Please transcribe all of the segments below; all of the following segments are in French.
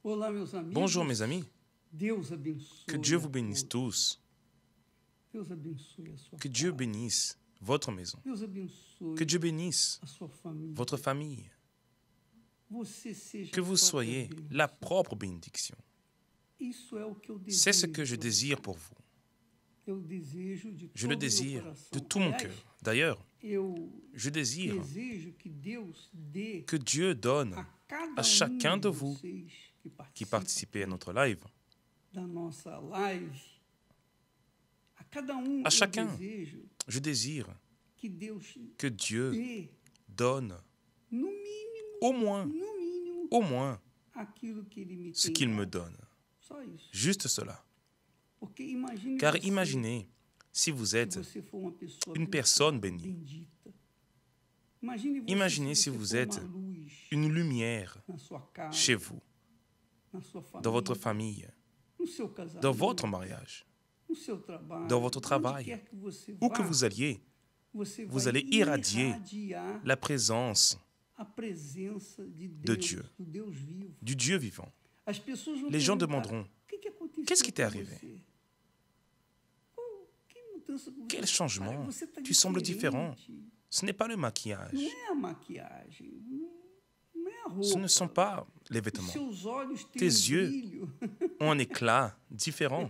Olá, meus Bonjour amigos. mes amis, Deus abençoe. que Dieu vous a bénisse todos. tous, Deus abençoe a sua que Dieu casa. bénisse votre maison, Deus abençoe que Dieu bénisse a sua família. votre famille, Você seja que vous a própria soyez bênção. la propre bénédiction. Isso é o que eu desejo. C'est ce que je pra désire você. pour vous. Eu desejo de Je le todo meu désire coração. de tout mon Aliás, cœur. D'ailleurs, eu je désire desejo que Deus dê que Dieu donne a cada à chacun de vous vocês qui participez à notre live, da nossa live, a cada eu chacun. desejo je désire que Deus que Dieu dê, donne no mínimo, au moins aquilo que Ele me ce tem qu'il me dado. donne. Só isso. Juste cela. Porque imagine Car você, imaginez si vous se êtes você for uma pessoa une abençoada, personne bénie. bendita. Imagine você, Imaginez se si você vous for êtes uma luz une lumière na sua casa, chez vous, na sua família, dans votre famille, no seu casamento, dans votre mariage, no seu trabalho, dans votre onde travail, quer que você où vá, que vous alliez, você vous vai allez irradier irradiar la présence a presença de de Deus, Dieu. do Deus vivo. du Dieu vivant. As pessoas vão Les gens perguntar, demanderont, o que aconteceu qu'est-ce qui t'est com arrivé? você? Que mudança que você- Quel changement? Cara, você tá Tu sembles différent. diferente. Ce n'est pas le maquillage, Não é a maquiagem, não é a roupa. ce ne sont pas les Os vêtements. seus olhos têm Tes um yeux brilho ont un éclat différent.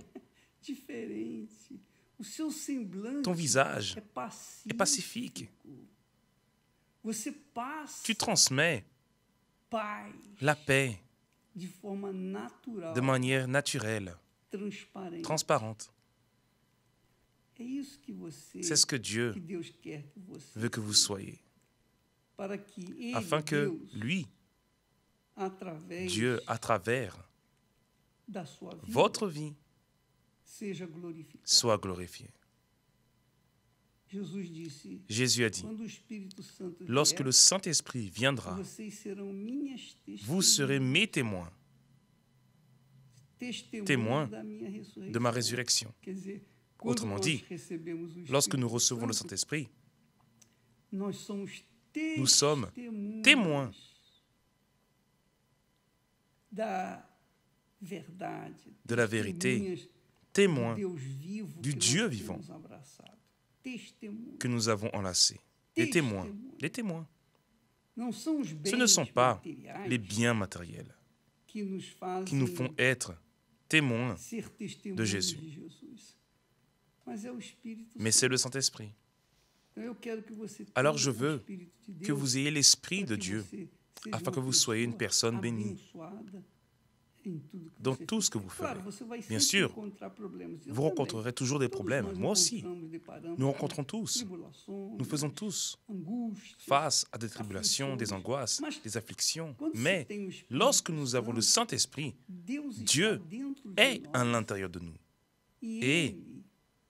diferente. O seu semblante Ton visage é pacífico. est pacifique. Você passa Tu transmets paz la paix de forma natural, de manière naturelle, transparente. transparente. É isso que você, C'est ce que Dieu que Deus quer que você veut que vous soyez, para que ele, afin que Deus, lui, através Dieu, à travers da sua vida, votre vie, seja glorificado. soit glorifié. Jesus disse, Jésus a dit, quando o Espírito Santo lorsque vier, le Saint-Esprit viendra, vocês serão minhas vous serez mes témoins témoins da minha ressurreição. de ma résurrection. Quer dizer, quando Autrement nós dit, recebemos o lorsque Espírito nous recevons le Santo, Saint-Esprit, nós somos nous sommes testemunhas témoins da verdade, de la vérité, testemunhas témoins do Deus vivo du que Dieu nós vivant temos abraçado. Testemunhas. que nous avons enlacés. Des témoins. Des témoins. Não são os Ce bens ne sont pas materiais les biens matériels que nos fazem qui nous font être témoins, ser testemunhas de Jesus. de Jesus, mas é o Espírito mais Santo. c'est le Saint-Esprit. Então, eu quero que você tenha Alors je o veux Espírito de que Deus vous ayez l'Esprit para de que Dieu, você seja afin que uma vous soyez une pessoa personne bénie abençoada em tudo que dans você tout ce que fizer. vous Claro, ferez. você vai Bien sempre sûr, encontrar problemas. Eu vous também. rencontrerez toujours des Todos problèmes. nós Moi aussi. encontramos, deparamos Nous com rencontrons tous. tribulações, Nous faisons tous angústias, face à des tribulations, des angoisses, Mas des afflictions. quando se Mais tem o Espírito lorsque nous avons le Santo, Saint-Esprit, Deus está Dieu dentro de est nós, à l'intérieur de nous e et Ele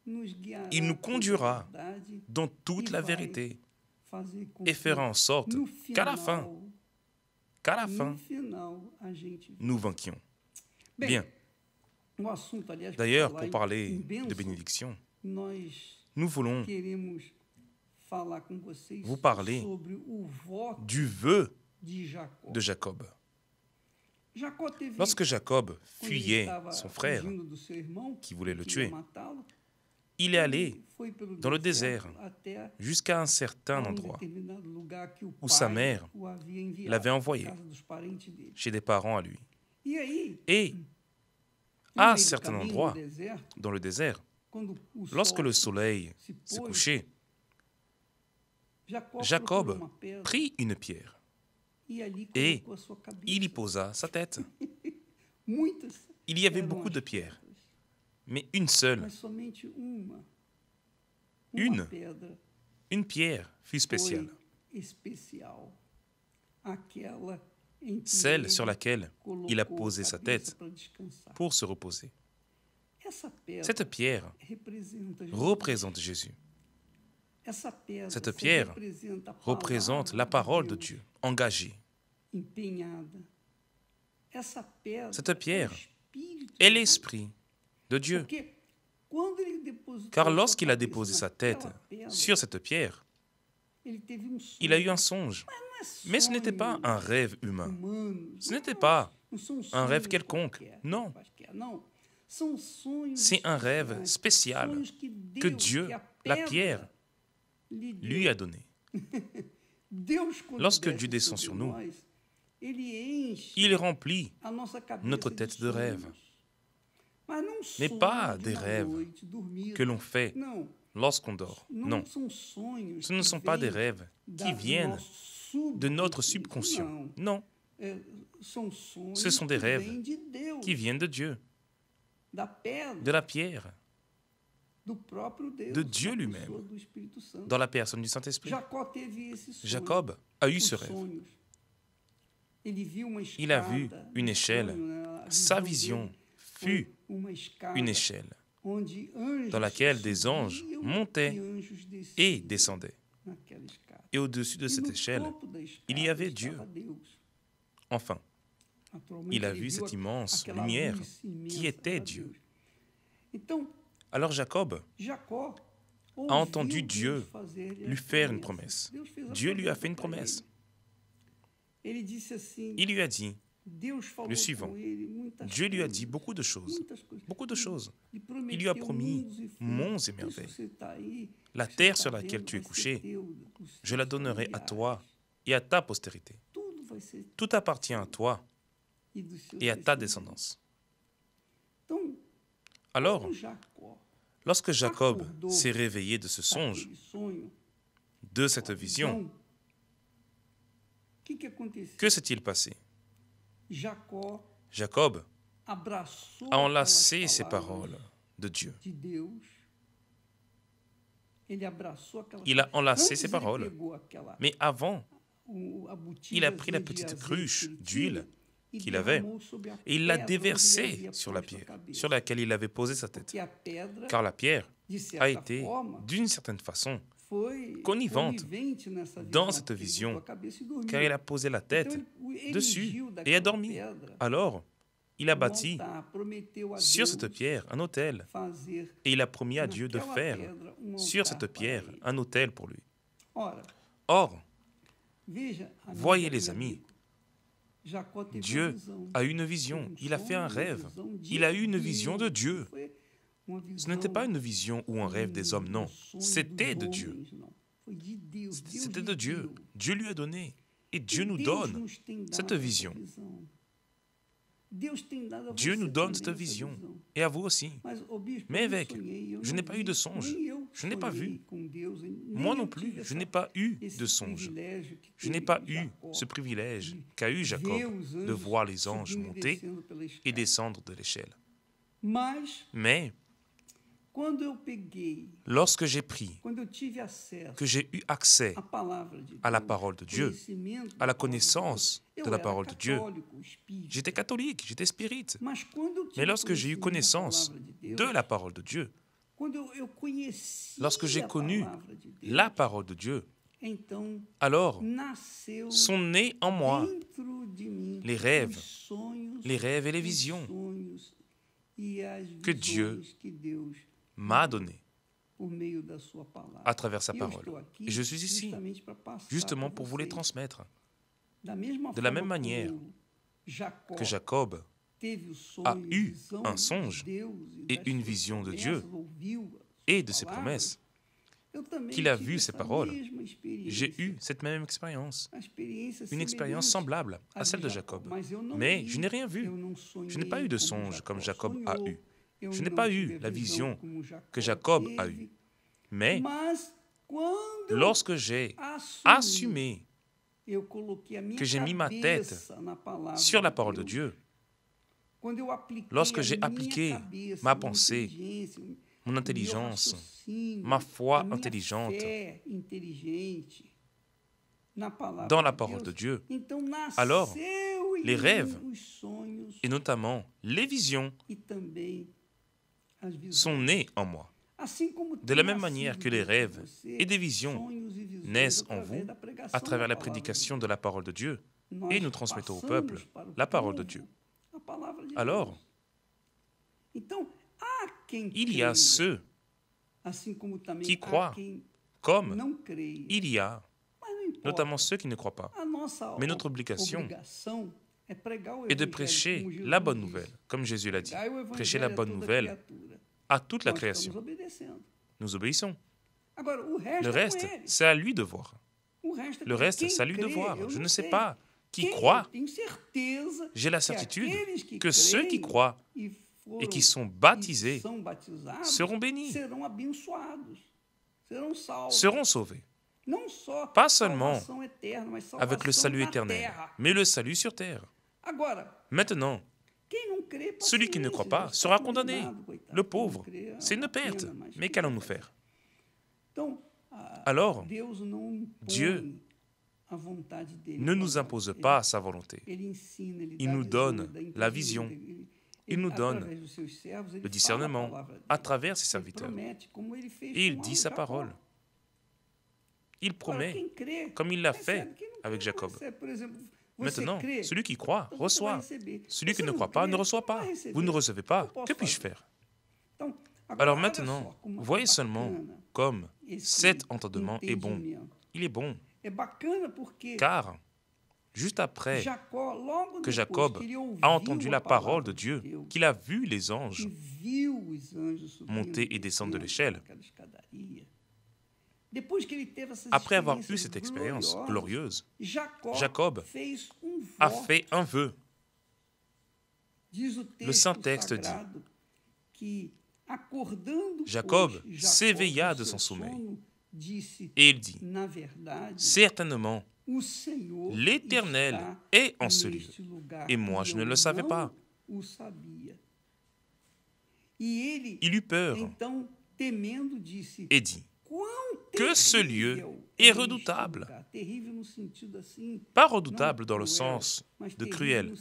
nos guiará il nous por conduira verdade dans toute e la vai vérité fazer com et que fera en sorte no qu'à la fin, no final, a gente nous vainquions. Bem, Bien. o assunto, aliás, D'ailleurs, falar pour em parler bênção, de bénédiction, nós nous voulons queremos falar com vocês vous parler sobre o voto du vœu de Jacó. de Jacob. Jacó teve, Lorsque Jacob quando ele fuyait estava son frère, fugindo do seu irmão, qui voulait le queria tuer, matá-lo, il est allé ele foi pelo dans le deserto désert até jusqu'à un certain a endroit determinado lugar que o où pai sa mère o havia enviado, l'avait envoyé à casa dos parentes dele. chez des parents à lui. E aí, Et no à un meio do certain caminho, endroit, no deserto, dans le désert, quando o lorsque sol le soleil se se pôs, couchait, Jacob Jacob procurou uma pedra prit une pierre e ali et colocou a sua cabeça. il y posa sa tête. Muitas Il y avait eram beaucoup as de pierres, pedras, mais une seule, mas somente uma Une pedra une pierre fut spéciale, foi especial. Aquela em que celle ele sur laquelle il a colocou posé a sa cabeça tête para descansar. pour se reposer. Essa pedra Cette pierre representa Jesus. représente Jésus. Essa pedra Cette só pierre representa a représente palavra la parole de Deus Dieu, engagée. empenhada. Essa pedra Cette pierre é o Espírito est de Deus. l'Esprit de Dieu. Porque quando ele depositou Car sua lorsqu'il a cabeça déposé sa naquela tête pedra, sur cette pierre, ele teve um sonho. il a eu un songe. Não é Mais ce n'était pas sonho un rêve humain. humano. Ce n'était pas Não são un rêve sonhos quelconque. qualquer, Non, quaisquer, não. São sonhos c'est un rêve especiais, spécial sonhos que Dieu, que a la pierre, lhe deu. lui a donné. Deus, quando Lorsque desce Dieu descend sur sobre nous, nós, ele enche il remplit a nossa cabeça notre tête de rêve. sonhos. Mas não Mais sonhos pas de des uma rêves noite dormida. que l'on fait Não, lorsqu'on dort. não Non, são sonhos ce ne que sont pas des vêm rêves qui do viennent nosso de notre subconsciente. subconscient. Non, São sonhos ce sont des que rêves vêm de Deus, qui viennent de Dieu, da pedra, de la pierre, do próprio Deus, de Dieu da lui-même. pessoa do Espírito Santo. dans la personne du Saint-Esprit. Jacó teve esse sonho. Jacob a eu ce rêve. Sonhos. Ele viu uma Il a vu escada, une um échelle. sonho, né? A Sa visão vision dele fut foi uma escada une échelle onde anjos dans laquelle des anges subiam montaient e anjos desciam et descendaient. naquela escada. Et au-dessus de E cette no échelle, topo da escada il y avait estava Dieu. Deus. Enfin, Naturalmente, il a ele vu viu cette immense aquela lumière luz imensa, qui était era Dieu. Deus. Então, Alors Jacob Jacó a entendu ouviu Dieu Deus fazer-lhe lui as faire une promessas. promesse. Deus fez a Dieu lui a promessa fait une para promesse. ele. Ele disse assim, Il lui a dit, Deus falou le suivant. com ele muitas Dieu lui a coisas, dit beaucoup de choses, muitas coisas. beaucoup de choses. Lhe Il lui a prometeu promis mundos e fundos. monts et Isso merveilles. você tá aí, La você terre tá sur laquelle vendo, tu es vai ser couché, teu, dos seus je la donnerai à familiares. toi et à ta postérité. Tudo vai ser Tout appartient à toi e dos seus et à ta descendentes. descendance. Então, Alors, quando Jacó, lorsque Jacob s'est réveillé de ce songe, aquele sonho, de cette vision, visão, que aconteceu? que s'est-il passé? Jacó Jacob abraçou a enlacé aquelas ces palavras paroles de Dieu. de Deus. Ele abraçou aquelas Il a enlacé Antes ces ele paroles. pegou aquela, Mais avant, a il a botija pris la de petite azeite cruche que ele d'huile tinha e qu'il avait derramou sobre a et il l'a pedra onde ele déversée havia sur la posto a pierre, cabeça. sur laquelle il avait posé sa tête. Porque a pedra, Car la pierre de a certa été, forma, d'une certaine façon, foi connivente conivente nessa visão, dans cette porque ele vision, botou a cabeça e dormiu. car il a posé la tête Então, ele dessus erigiu et a daquela dormi. pedra Alors, il a um bâti altar, prometeu a sur Deus cette pierre un autel fazer et il a promis à Dieu de naquela faire pedra um sur altar cette para pierre ele. un autel pour lui. Ora, Or, veja, amigo, voyez les meu amis, amigo, Jacó teve uma Dieu visão, a eu une vision, il a fait un sonho, uma rêve, visão de il a eu une Deus. vision de Dieu. Foi uma Ce n'était visão, pas une vision ou un rêve des hommes, non, sonho c'était dos de Dieu. homens, não. Foi de Deus. Deus C'était lhe de Dieu. deu. Dieu lui a donné et Dieu E nous Deus donne nos tem dado cette essa vision. visão. Deus tem dado a Dieu você nous donne também cette essa vision visão. et à vous aussi. Mas, ô bispo, Mais eu não évêque, sonhei, eu je não n'ai pas vi, eu de songe. nem eu Je n'ai pas sonhei vu. com Deus, nem Moi eu non tive plus, je essa- n'ai pas eu esse de songe. privilégio que Je n'ai teve pas eu Jacó, ce privilège de qu'a eu ver Jacob os de anjos voir les anges subindo e monter descendo pela et escada. descendre de l'échelle. Mas, Mais quando eu peguei, lorsque j'ai pris, quando eu tive acesso que j'ai eu accès à palavra de à la Deus, parole de Dieu, conhecimento à la da palavra de connaissance Deus, de eu la era parole de Dieu, católico, espírita. j'étais catholique, j'étais spirite. Mas quando eu tive Mais lorsque j'ai eu conhecimento da connaissance palavra de Deus, de la parole de Dieu, quando eu conheci lorsque j'ai a connu palavra de Deus, la parole de Dieu, então alors nasceu sont nés en moi dentro de mim les rêves, os sonhos, les rêves et les os visions sonhos e as que Dieu visões que Deus m'a donnés por meio da sua palavra. à travers sa E eu parole. estou aqui Et je suis ici justamente para passar justement para pour vous les vocês. transmettre. Da mesma De la forma même manière como Jacó Que Jacob teve o sonho a e eu visão un de songe Deus et das une suas vision de promessas, Dieu ouviu et de ses palavras, promesses, eu também qu'il a tive vu ces essa paroles, mesma experiência, j'ai eu cette même expérience, uma experiência une expérience semelhante semblable à à celle de Jacob. Jacob. Mas eu não Mais vi, je n'ai rien vu. eu não sonhei Je n'ai pas eu de como songe comme Jacob sonhou, a eu. eu Je n'ai não pas tive eu a la vision como que Jacob a teve, eue. Mais mas quando lorsque j'ai assumi, assumé eu coloquei a minha que j'ai mis ma tête cabeça na palavra sur la de parole de Deus, Dieu, quando eu apliquei lorsque a j'ai minha appliqué cabeça, ma minha pensée, inteligência, mon meu intelligence, raciocínio, ma foi a minha intelligente fé inteligente na palavra dans la de parole de Deus, Dieu, então nasceu alors, em les mim rêves, os sonhos et notamment les visions, e também as visões. sont nés en moi. Assim como De la tem même manière nascido que les dentro de rêves você, et des visions sonhos e visões naissent en através vous da pregação à travers da la palavra de prédication de la parole de Dieu, Nós et nous transmettons au passamos peuple para o la parole de povo Dieu. a palavra de Alors, Deus. Então, há quem il y a creia, ceux, assim como também qui há croient, quem comme não creia. il y a, Mas não importa. notamment ceux qui ne croient pas. A nossa Mais notre obligation, obrigação est de prêcher la bonne nouvelle, comme Jésus l'a dit. Prêcher la bonne nouvelle à toute la création. Nous obéissons. Le reste, c'est à lui de voir. Le reste, c'est à lui de voir. Je ne sais pas. Qui croit, j'ai la certitude que ceux qui croient et qui sont baptisés seront bénis, seront sauvés. Pas seulement avec le salut éternel, mais le salut sur terre. Maintenant, celui qui ne croit pas sera condamné. Le pauvre, c'est une perte. Mais qu'allons-nous faire? Alors, Dieu ne nous impose pas sa volonté. Il nous donne la vision. Il nous donne le discernement à travers ses serviteurs. Et il dit sa parole. Il promet, comme il l'a fait avec Jacob. Maintenant, celui qui croit reçoit. Celui qui ne croit pas ne reçoit pas. Vous ne recevez pas. Que puis-je faire? Alors maintenant, voyez seulement comme cet entendement est bon. Il est bon. Car, juste après que Jacob a entendu la parole de Dieu, qu'il a vu les anges monter et descendre de l'échelle, après avoir eu cette expérience glorieuse, Jacob a fait un vœu. Le Saint-Texte dit, Jacob s'éveilla de son sommeil et il dit, certainement, l'Éternel est en ce lieu, et moi je ne le savais pas. Il eut peur et dit, que ce lieu est redoutable. Pas redoutable dans le sens de cruel,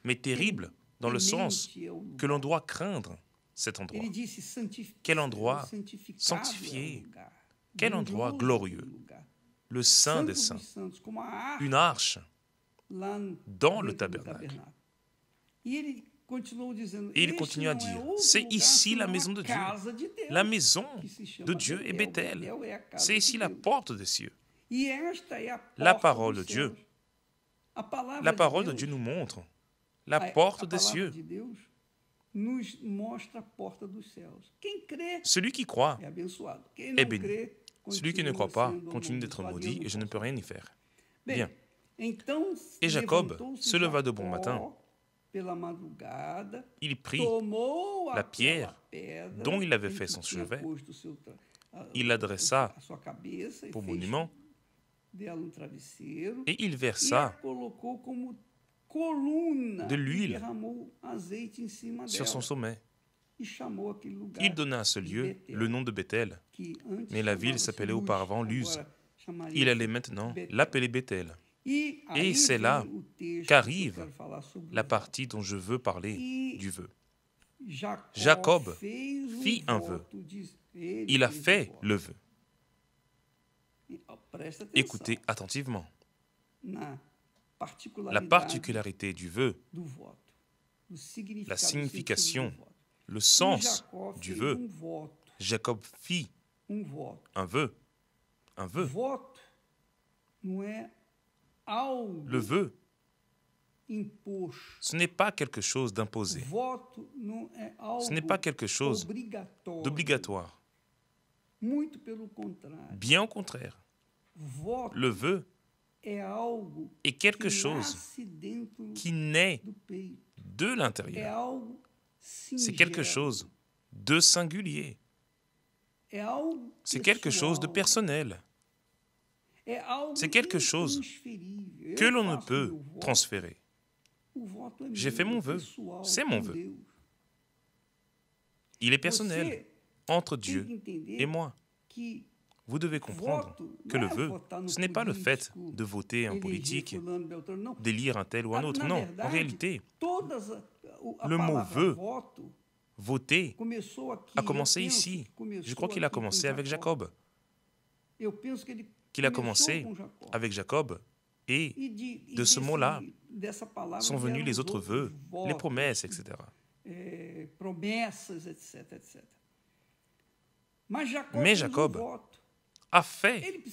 mais terrible dans le sens que l'on doit craindre cet endroit. Quel endroit sanctifié, quel endroit glorieux, le Saint des Saints, une arche dans le tabernacle. Et il continue à dire, c'est ici la maison de Dieu. La maison de Dieu est Bethel. C'est ici la porte des cieux. La parole de Dieu. La parole de Dieu nous montre la porte des cieux. Celui qui croit est béni. Celui qui ne croit pas continue d'être maudit et je ne peux rien y faire. Bien. Et Jacob se leva de bon matin. Il prit la pierre dont il avait fait son chevet, il l'adressa pour monument et il versa de l'huile sur son sommet. Il donna à ce lieu le nom de Bethel, mais la ville s'appelait auparavant Luz. Il allait maintenant l'appeler Bethel. Et c'est là qu'arrive la partie dont je veux parler du vœu. Jacob fit un vœu. Il a fait le vœu. Écoutez attentivement. La particularité du vœu, la signification, le sens du vœu. Jacob fit un vœu. Un vœu. Le vœu, ce n'est pas quelque chose d'imposé. Ce n'est pas quelque chose d'obligatoire. Bien au contraire. Le vœu est quelque chose qui naît de l'intérieur. C'est quelque chose de singulier. C'est quelque chose de personnel. C'est quelque chose que l'on ne peut transférer. J'ai fait mon vœu. C'est mon vœu. Il est personnel entre Dieu et moi. Vous devez comprendre que le vœu, ce n'est pas le fait de voter un politique, d'élire un tel ou un autre. Non, en réalité, le mot vœu, voter, a commencé ici. Je crois qu'il a commencé avec Jacob. Qu'il a commencé avec Jacob. Et de ce mot-là sont venus les autres vœux, les promesses, etc. Mais Jacob a fait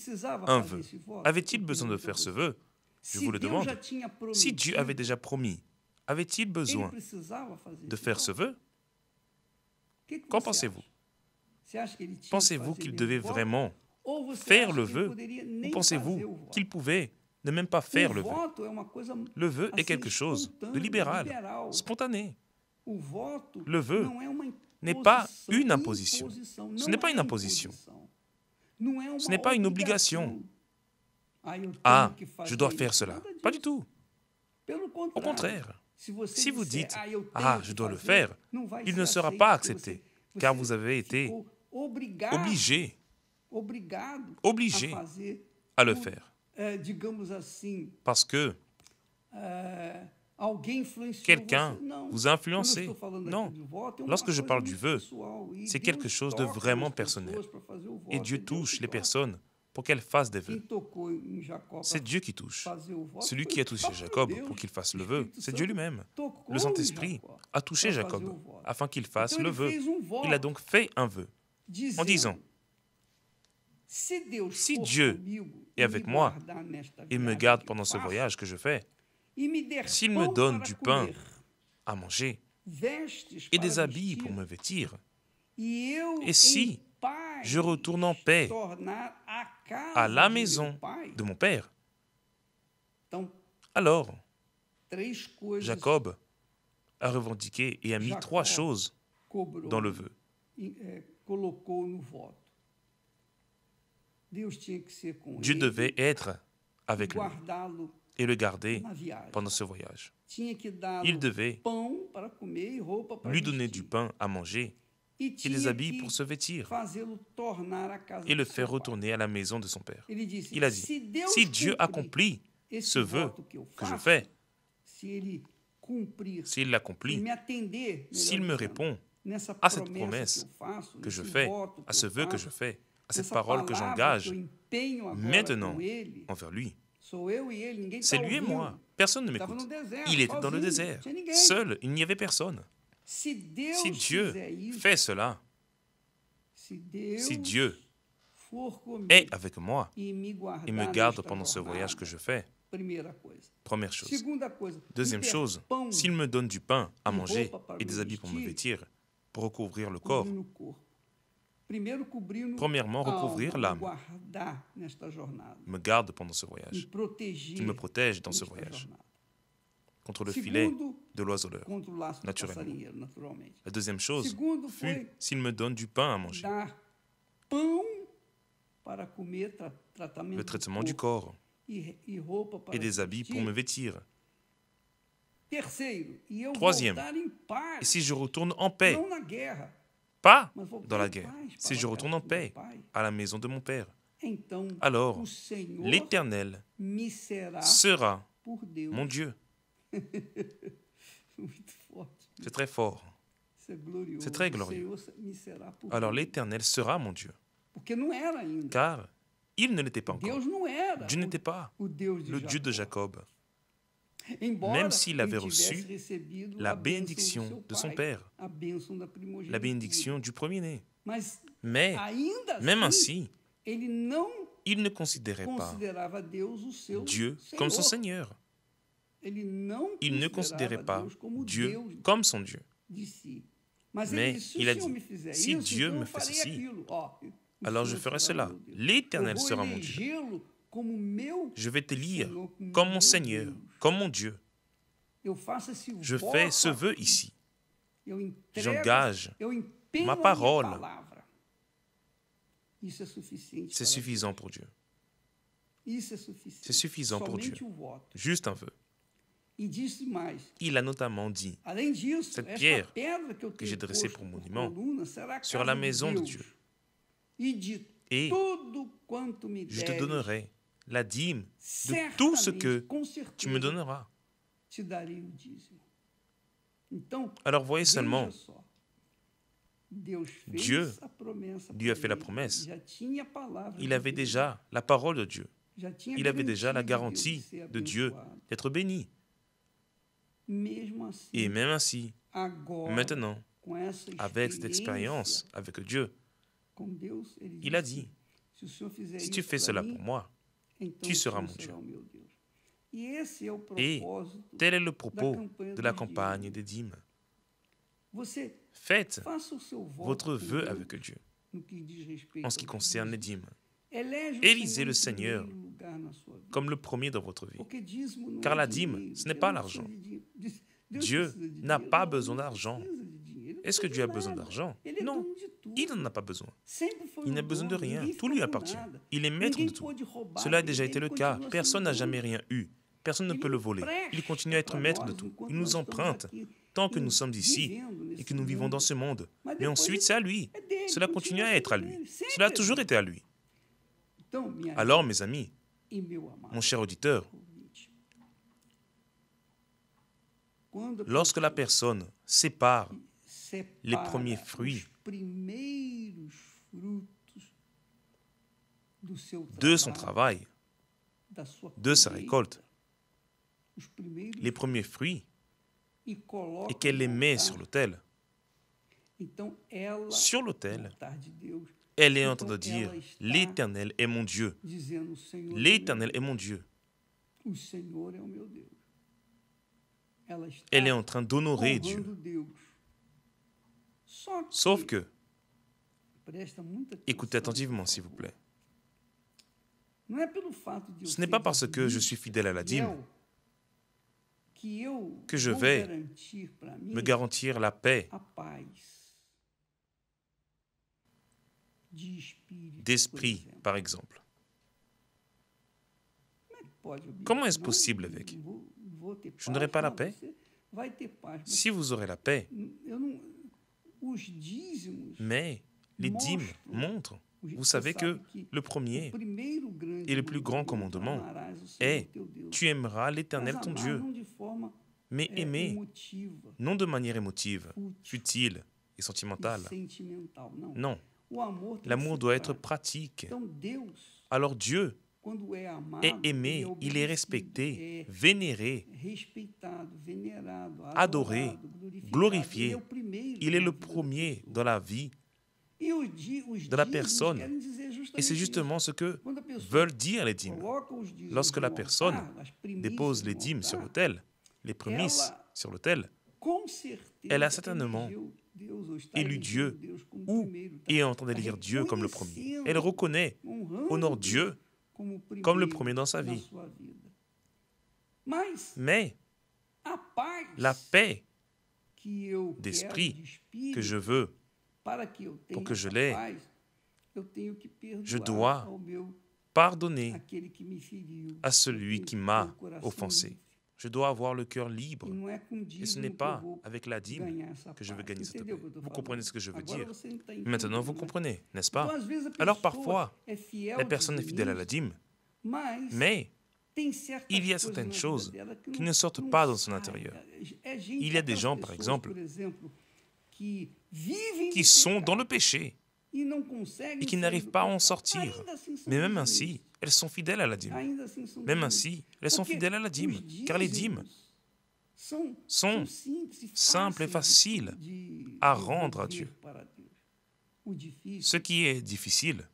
un vœu. Avait-il besoin de faire ce vœu? Je vous le demande. Si Dieu avait déjà promis, avait-il besoin de faire ce vœu? Qu'en pensez-vous? Pensez-vous qu'il devait vraiment faire le vœu ou pensez-vous qu'il pouvait ne même pas faire le vœu? Le vœu est quelque chose de libéral, spontané. Le vœu n'est pas une imposition. Ce n'est pas une imposition. Ce n'est pas une obligation. Ah, je dois faire cela. Pas du tout. Au contraire, si vous dites « Ah, je dois le faire », il ne sera pas accepté, car vous avez été obligé à le faire. Parce que quelqu'un vous a influencé. Non, lorsque je parle du vœu, c'est quelque chose de vraiment personnel. Et Dieu touche les personnes pour qu'elles fassent des vœux. C'est Dieu qui touche. Celui qui a touché Jacob pour qu'il fasse le vœu, c'est Dieu lui-même. Le Saint-Esprit a touché Jacob afin qu'il fasse le vœu. Il a donc fait un vœu en disant, si Dieu est avec moi et me garde pendant ce voyage que je fais, s'il me donne du pain à manger et des habits pour me vêtir, et si je retourne en paix à la maison de mon père, alors Jacob a revendiqué et a mis 3 choses dans le vœu. Dieu devait être avec lui et le garder pendant ce voyage. Il devait lui donner du pain à manger et des habits pour se vêtir et le faire retourner à la maison de son père. Il a dit, si Dieu accomplit ce vœu que je fais, s'il l'accomplit, s'il me répond à cette promesse que je fais, à ce vœu que je fais, à cette parole que j'engage maintenant envers lui, c'est lui et moi. Personne ne m'écoute. Il était dans le désert. Seul, il n'y avait personne. Si Dieu fait cela, si Dieu est avec moi et me garde pendant ce voyage que je fais, première chose. Deuxième chose, s'il me donne du pain à manger et des habits pour me vêtir, pour recouvrir le corps, premièrement, recouvrir l'âme, me garde pendant ce voyage, qu'il me protège dans ce voyage, contre le filet de l'oiseleur, naturellement. La deuxième chose fut s'il me donne du pain à manger, le traitement du corps et des habits pour me vêtir. Troisième, et si je retourne en paix, pas dans la guerre, si je retourne en paix à la maison de mon père, alors l'Éternel sera mon Dieu. C'est très fort. C'est très glorieux. Alors l'Éternel sera mon Dieu. Car il ne l'était pas encore. Dieu n'était pas le Dieu de Jacob. Même s'il avait reçu la bénédiction de son père, la bénédiction du premier-né. Mais, même ainsi, il ne considérait pas Dieu comme son Seigneur. Il ne considérait pas Dieu comme son Dieu. Mais il a dit, si Dieu me fait ceci, alors je ferai cela. L'Éternel sera mon Dieu. Je vais te lire comme mon Seigneur, comme mon Dieu. Je fais ce vœu ici. J'engage ma parole. C'est suffisant pour Dieu. C'est suffisant pour Dieu. Juste un vœu. Il a notamment dit, cette pierre que j'ai dressée pour monument sera la maison de Dieu. Et je te donnerai la dîme de tout ce que tu me donneras. Alors voyez seulement, Dieu lui a fait la promesse. Il avait déjà la parole de Dieu. Il avait déjà la garantie de Dieu d'être béni. Et même ainsi, maintenant, avec cette expérience avec Dieu, il a dit, si tu fais cela pour moi, tu seras mon Dieu. Et tel est le propos de la campagne des dîmes. Faites votre vœu avec Dieu en ce qui concerne les dîmes. Élisez le Seigneur comme le premier dans votre vie. Car la dîme, ce n'est pas l'argent. Dieu n'a pas besoin d'argent. Est-ce que Dieu a besoin d'argent? Non, il n'en a pas besoin. Il n'a besoin de rien. Tout lui appartient. Il est maître de tout. Cela a déjà été le cas. Personne n'a jamais rien eu. Personne ne peut le voler. Il continue à être maître de tout. Il nous emprunte tant que nous sommes ici et que nous vivons dans ce monde. Mais ensuite, c'est à lui. Cela continue à être à lui. Cela a toujours été à lui. Alors, mes amis, mon cher auditeur, lorsque la personne sépare les premiers fruits de son travail, de sa récolte, les premiers fruits, et qu'elle les met sur l'autel, elle est en train de dire, l'Éternel est mon Dieu. L'Éternel est mon Dieu. Elle est en train d'honorer Dieu. Sauf que, écoutez attentivement s'il vous plaît, ce n'est pas parce que je suis fidèle à la dîme que je vais me garantir la paix d'esprit, par exemple. Comment est-ce possible avec? Je n'aurai pas la paix? Si vous aurez la paix, mais les dîmes montrent, vous savez que le premier et le plus grand commandement est « Tu aimeras l'Éternel ton Dieu ». Mais aimer, non de manière émotive, futile et sentimentale. Non, l'amour doit être pratique. Alors Dieu est aimé, il est respecté, vénéré, adoré, glorifié. Il est le premier dans la vie de la personne. Et c'est justement ce que veulent dire les dîmes. Lorsque la personne dépose les dîmes sur l'autel, les prémices sur l'autel, elle a certainement élu Dieu ou est en train d'élire Dieu comme le premier. Elle reconnaît, honore Dieu comme le premier dans sa vie. Mais la paix d'esprit que je veux, pour que je l'ai, je dois pardonner à celui qui m'a offensé. Je dois avoir le cœur libre. Et ce n'est pas avec la dîme que je veux gagner cette paix. Vous comprenez ce que je veux dire? Maintenant, vous comprenez, n'est-ce pas? Alors parfois, la personne est fidèle à la dîme, mais il y a certaines choses qui ne sortent pas dans son intérieur. Il y a des gens, par exemple, qui sont dans le péché et qui n'arrivent pas à en sortir. Mais même ainsi, elles sont fidèles à la dîme. Même ainsi, elles sont fidèles à la dîme, car les dîmes sont simples et faciles à rendre à Dieu. Ce qui est difficile,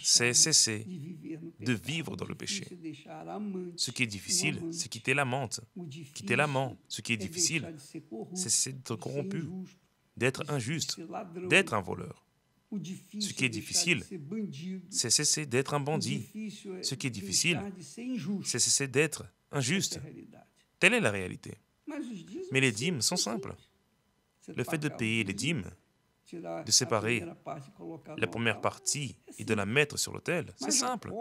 c'est cesser de vivre dans le péché. Ce qui est difficile, c'est quitter l'amante. Quitter l'amant. Ce qui est difficile, c'est cesser d'être corrompu, d'être injuste, d'être un voleur. Ce qui est difficile, c'est cesser d'être un bandit. Ce qui est difficile, c'est cesser d'être injuste. Telle est la réalité. Mais les dîmes sont simples. Le fait de payer les dîmes, de séparer la première partie et de la mettre sur l'autel, c'est simple.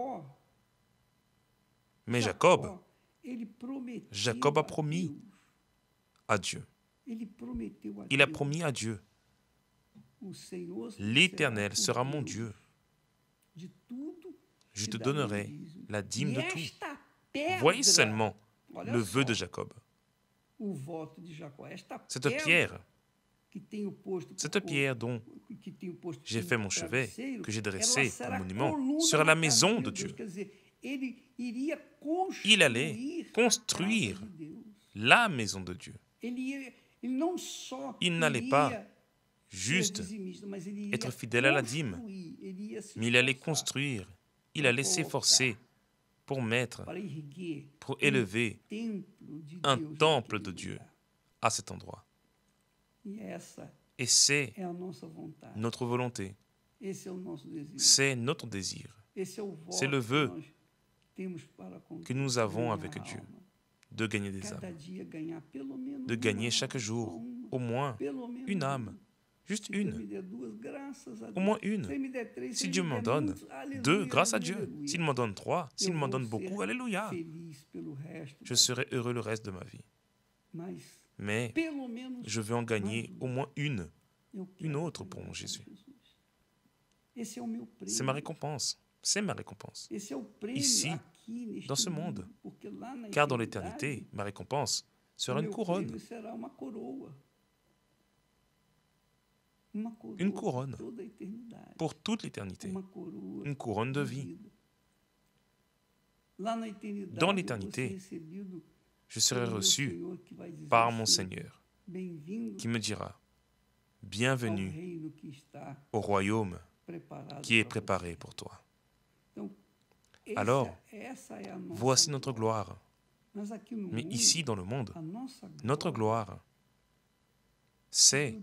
Mais Jacob a promis à Dieu. Il a promis à Dieu. L'Éternel sera mon Dieu. Je te donnerai la dîme de tout. Voyez seulement le vœu de Jacob. Cette pierre dont j'ai fait mon chevet, que j'ai dressé un monument, sera la maison de Dieu. Il allait construire la maison de Dieu. Il n'allait pas juste être fidèle à la dîme, mais il allait construire, il allait s'efforcer pour mettre, pour élever un temple de Dieu à cet endroit. Et c'est notre volonté, c'est notre désir, c'est le vœu que nous avons avec Dieu, de gagner des âmes, de gagner chaque jour au moins une âme, juste une, au moins une. Si Dieu m'en donne 2, grâce à Dieu. S'il m'en donne 3, s'il m'en donne beaucoup, alléluia. Je serai heureux le reste de ma vie. Mais je veux en gagner au moins une autre pour mon Jésus. C'est ma récompense. C'est ma récompense. Ici, dans ce monde. Car dans l'éternité, ma récompense sera une couronne. Une couronne pour toute l'éternité. Une couronne de vie. Dans l'éternité, je serai reçu par mon Seigneur qui me dira « Bienvenue au royaume qui est préparé pour toi. » Alors, voici notre gloire. Mais ici, dans le monde, notre gloire, c'est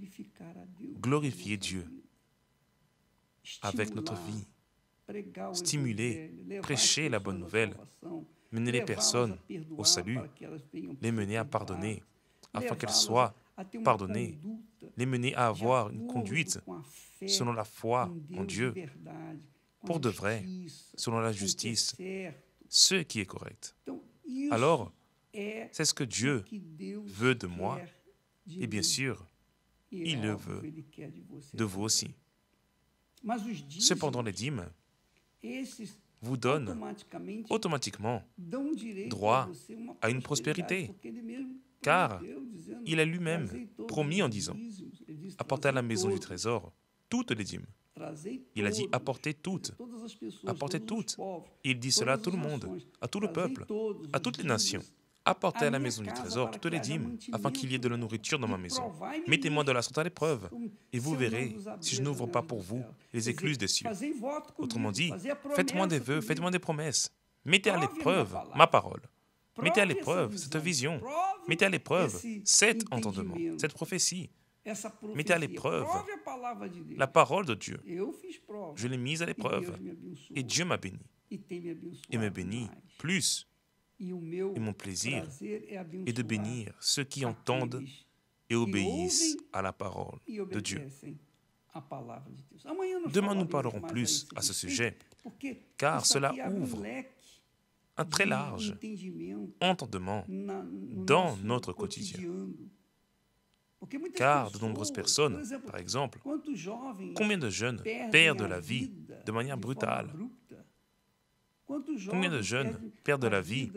glorifier Dieu avec notre vie, stimuler, prêcher la bonne nouvelle, mener les personnes au salut, les mener à pardonner, afin qu'elles soient pardonnées, les mener à avoir une conduite selon la foi en Dieu, pour de vrai, selon la justice, ce qui est correct. Alors, c'est ce que Dieu veut de moi, et bien sûr, il le veut de vous aussi. Cependant, les dîmes vous donnent automatiquement droit à une prospérité, car il a lui-même promis en disant « Apportez à la maison du trésor toutes les dîmes ». Il a dit « Apportez toutes ». Apportez toutes. Il dit cela à tout le monde, à tout le peuple, à toutes les nations. Apportez à la maison du trésor toutes les dîmes, afin qu'il y ait de la nourriture dans ma maison. Mettez-moi de la sorte à l'épreuve, et vous verrez si je n'ouvre pas pour vous les écluses des cieux. Autrement dit, faites-moi des vœux, faites-moi des promesses. Mettez à l'épreuve ma parole. Mettez à l'épreuve cette vision. Mettez à l'épreuve cet entendement, cette prophétie. Mettez à l'épreuve la parole de Dieu. Je l'ai mise à l'épreuve, et Dieu m'a béni. Et me bénit plus. Et mon plaisir est de bénir ceux qui entendent et obéissent à la parole de Dieu. Demain, nous parlerons plus à ce sujet, car cela ouvre un très large entendement dans notre quotidien. Car de nombreuses personnes, par exemple, combien de jeunes perdent la vie de manière brutale? Combien de jeunes perdent la vie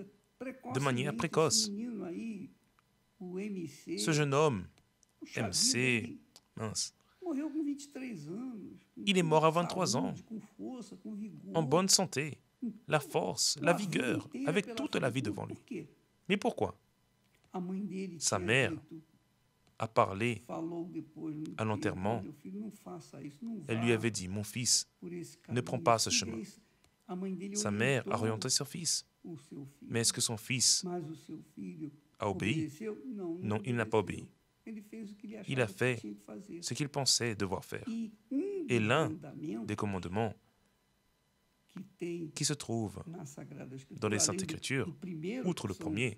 de manière précoce? Ce jeune homme, MC, mince, il est mort à 23 ans, en bonne santé, la force, la vigueur, avec toute la vie devant lui. Mais pourquoi? Sa mère a parlé à l'enterrement. Elle lui avait dit « Mon fils, ne prends pas ce chemin ». Sa mère a orienté son fils. Mais est-ce que son fils a obéi? Non, il n'a pas obéi. Il a fait ce qu'il pensait devoir faire. Et l'un des commandements qui se trouve dans les Saintes Écritures, outre le premier,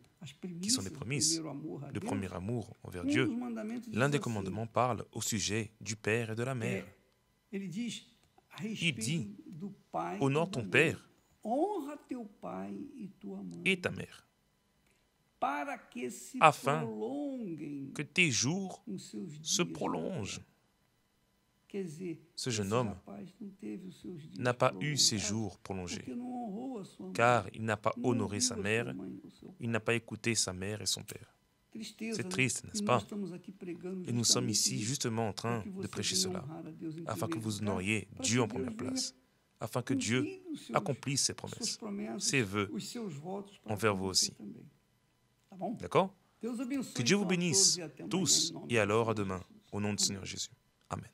qui sont les prémices, le premier amour envers Dieu, l'un des commandements parle au sujet du père et de la mère. Il dit « Honore ton père et ta mère, afin que tes jours se prolongent. » Ce jeune homme n'a pas eu ses jours prolongés, car il n'a pas honoré sa mère, il n'a pas écouté sa mère et son père. C'est triste, n'est-ce pas? Et nous sommes ici justement en train de prêcher cela, afin que vous honoriez Dieu en première place, afin que Dieu accomplisse ses promesses, ses vœux envers vous aussi. D'accord? Que Dieu vous bénisse tous, et alors à demain, au nom du Seigneur Jésus. Amen.